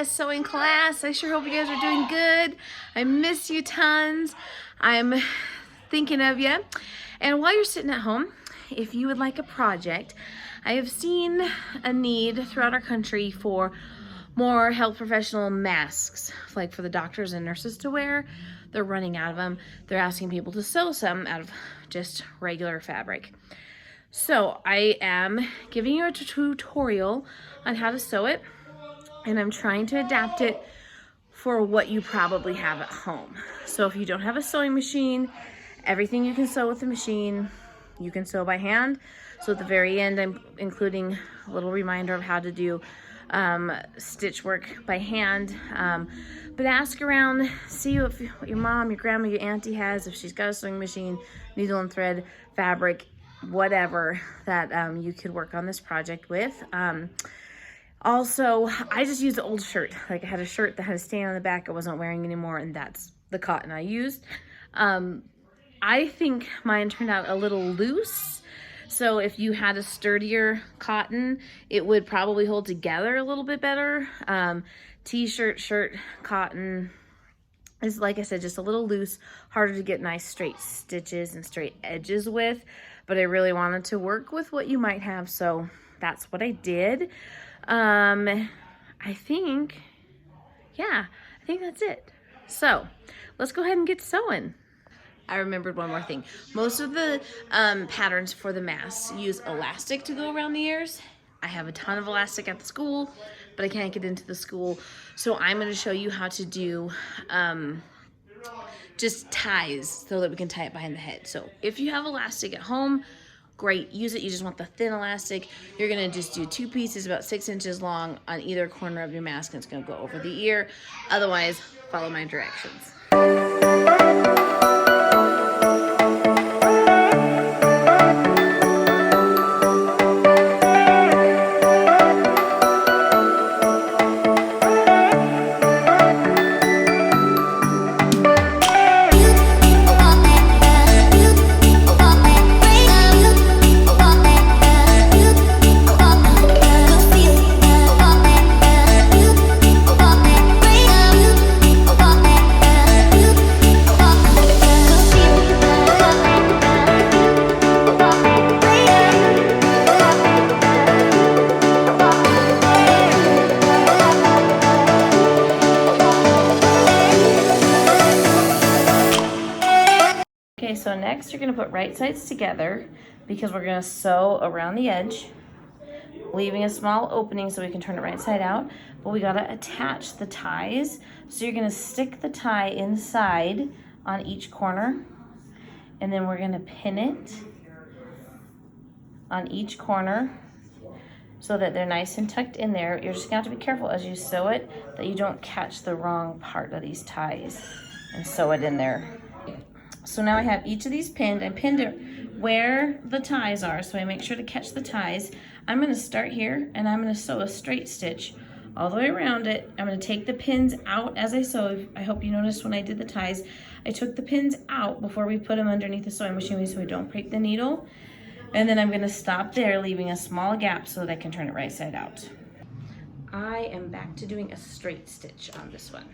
BS Sewing class. I sure hope you guys are doing good. I miss you tons. I'm thinking of you. And while you're sitting at home, if you would like a project, I have seen a need throughout our country for more health professional masks, like for the doctors and nurses to wear. They're running out of them. They're asking people to sew some out of just regular fabric. So I am giving you a tutorial on how to sew it, and I'm trying to adapt it for what you probably have at home. So if you don't have a sewing machine, everything you can sew with the machine, you can sew by hand. So at the very end, I'm including a little reminder of how to do stitch work by hand. But ask around, see what your mom, your grandma, your auntie has, if she's got a sewing machine, needle and thread, fabric, whatever that you could work on this project with. Also, I just used an old shirt. Like I had a shirt that had a stain on the back I wasn't wearing anymore, and that's the cotton I used. I think mine turned out a little loose. So if you had a sturdier cotton, it would probably hold together a little bit better. T-shirt, shirt, cotton is, like I said, just a little loose, harder to get nice straight stitches and straight edges with. But I really wanted to work with what you might have, so that's what I did. I think that's it. So let's go ahead and get sewing. I remembered one more thing. Most of the patterns for the masks use elastic to go around the ears. I have a ton of elastic at the school, but I can't get into the school. So I'm going to show you how to do just ties so that we can tie it behind the head. So if you have elastic at home, great, use it. You just want the thin elastic. You're gonna just do 2 pieces about 6 inches long on either corner of your mask, and it's gonna go over the ear. Otherwise, follow my directions. Okay, so next you're going to put right sides together because we're going to sew around the edge, leaving a small opening so we can turn it right side out. But we got to attach the ties. So you're going to stick the tie inside on each corner, and then we're going to pin it on each corner so that they're nice and tucked in there. You're just going to have to be careful as you sew it that you don't catch the wrong part of these ties and sew it in there. So now I have each of these pinned. I pinned it where the ties are, so I make sure to catch the ties. I'm going to start here, and I'm going to sew a straight stitch all the way around it. I'm going to take the pins out as I sew. I hope you noticed when I did the ties, I took the pins out before we put them underneath the sewing machine so we don't break the needle. And then I'm going to stop there, leaving a small gap so that I can turn it right side out. I am back to doing a straight stitch on this one.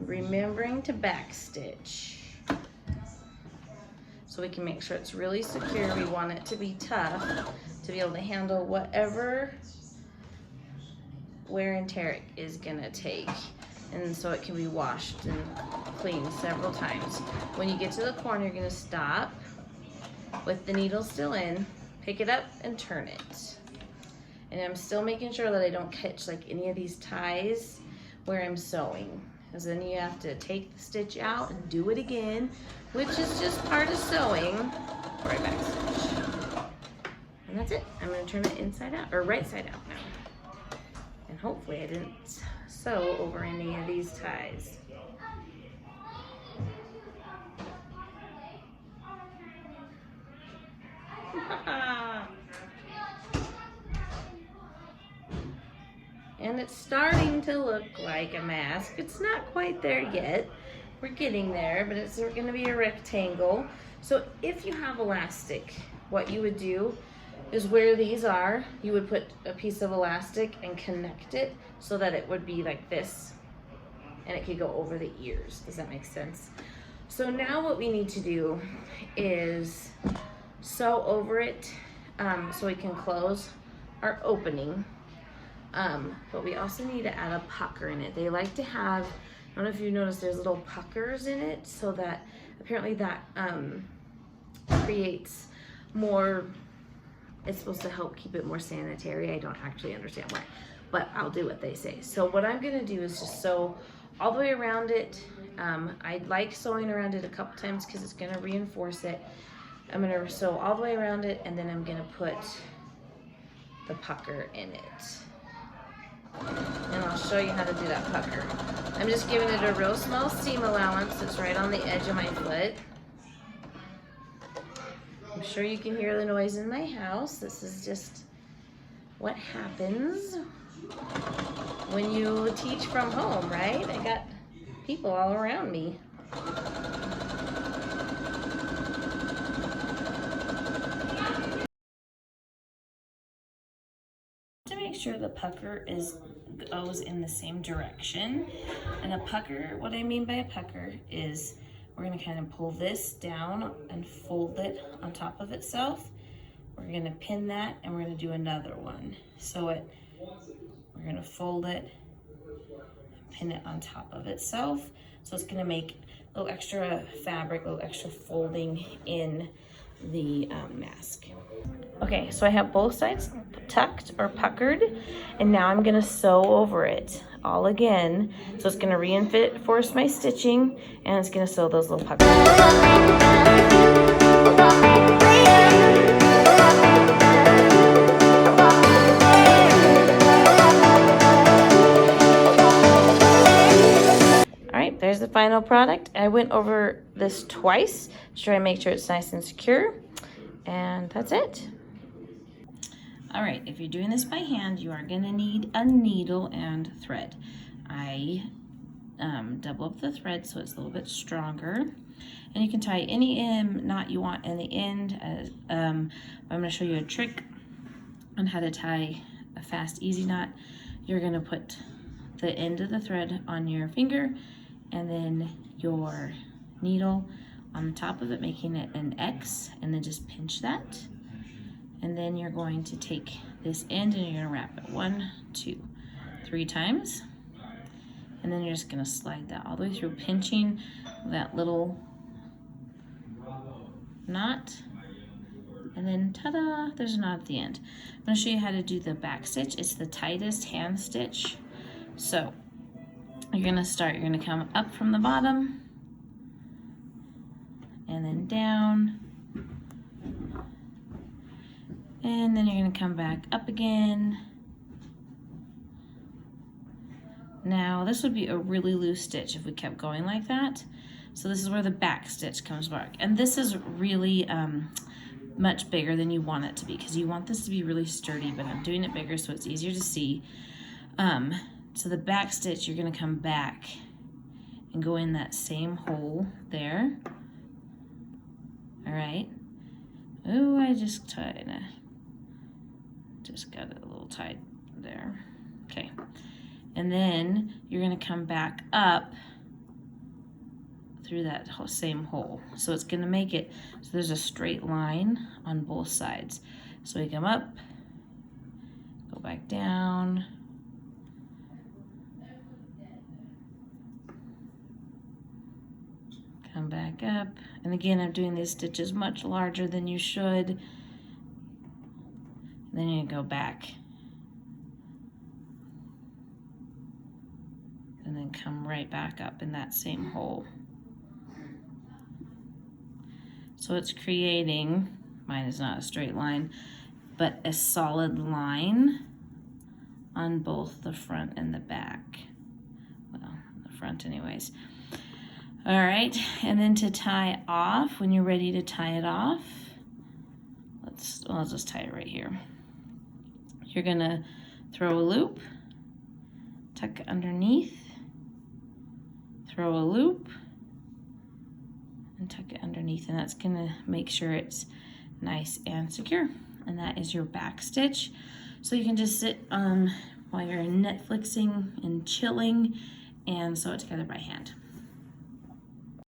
Remembering to back stitch so we can make sure it's really secure. We want it to be tough to be able to handle whatever wear and tear it is gonna take, and so it can be washed and cleaned several times. When you get to the corner, you're gonna stop with the needle still in, pick it up and turn it. And I'm still making sure that I don't catch like any of these ties where I'm sewing, because then you have to take the stitch out and do it again, which is just part of sewing. Right back stitch. And that's it. I'm going to turn it inside out, or right side out now. And hopefully I didn't sew over any of these ties. And it's starting to look like a mask. It's not quite there yet. We're getting there, but it's going to be a rectangle. So if you have elastic, what you would do is where these are. You would put a piece of elastic and connect it so that it would be like this, and it could go over the ears. Does that make sense? So now what we need to do is sew over it so we can close our opening. But we also need to add a pucker in it. They like to have, I don't know if you noticed, there's little puckers in it, so that apparently that creates more, it's supposed to help keep it more sanitary. I don't actually understand why, but I'll do what they say. So what I'm gonna do is just sew all the way around it. I like sewing around it a couple times because it's gonna reinforce it. I'm gonna sew all the way around it, and then I'm gonna put the pucker in it. And I'll show you how to do that pucker. I'm just giving it a real small seam allowance. It's right on the edge of my foot. I'm sure you can hear the noise in my house. This is just what happens when you teach from home, right? I got people all around me. To make sure the pucker goes in the same direction. And a pucker, what I mean by a pucker is we're gonna kind of pull this down and fold it on top of itself. We're gonna pin that, and we're gonna do another one. So we're gonna fold it, pin it on top of itself. So it's gonna make a little extra fabric, a little extra folding in the mask. Okay, so I have both sides tucked or puckered, and now I'm gonna sew over it all again. So it's gonna reinforce my stitching, and it's gonna sew those little puckers. Alright, there's the final product. I went over this twice to try and make sure it's nice and secure, and that's it. All right, if you're doing this by hand, you are gonna need a needle and thread. I double up the thread so it's a little bit stronger. And you can tie any knot you want in the end. I'm gonna show you a trick on how to tie a fast, easy knot. You're gonna put the end of the thread on your finger and then your needle on the top of it, making it an X, and then just pinch that. And then you're going to take this end and you're gonna wrap it 1, 2, 3 times. And then you're just gonna slide that all the way through, pinching that little knot. And then ta-da, there's a knot at the end. I'm gonna show you how to do the back stitch. It's the tightest hand stitch. So you're gonna come up from the bottom and then down. And then you're gonna come back up again. Now this would be a really loose stitch if we kept going like that. So this is where the back stitch comes back. And this is really much bigger than you want it to be, because you want this to be really sturdy, but I'm doing it bigger so it's easier to see. So the back stitch, you're gonna come back and go in that same hole there. All right. Oh, I just got it a little tight there. Okay. And then you're gonna come back up through that same hole. So it's gonna make it so there's a straight line on both sides. So we come up, go back down, come back up. And again, I'm doing these stitches much larger than you should. And then you go back. And then come right back up in that same hole. So it's creating, mine is not a straight line, but a solid line on both the front and the back. Well, the front anyways. All right, and then to tie off, when you're ready to tie it off, I'll just tie it right here. You're gonna throw a loop, tuck underneath, throw a loop, and tuck it underneath, and that's gonna make sure it's nice and secure. and that is your back stitch. So you can just sit while you're Netflixing and chilling and sew it together by hand.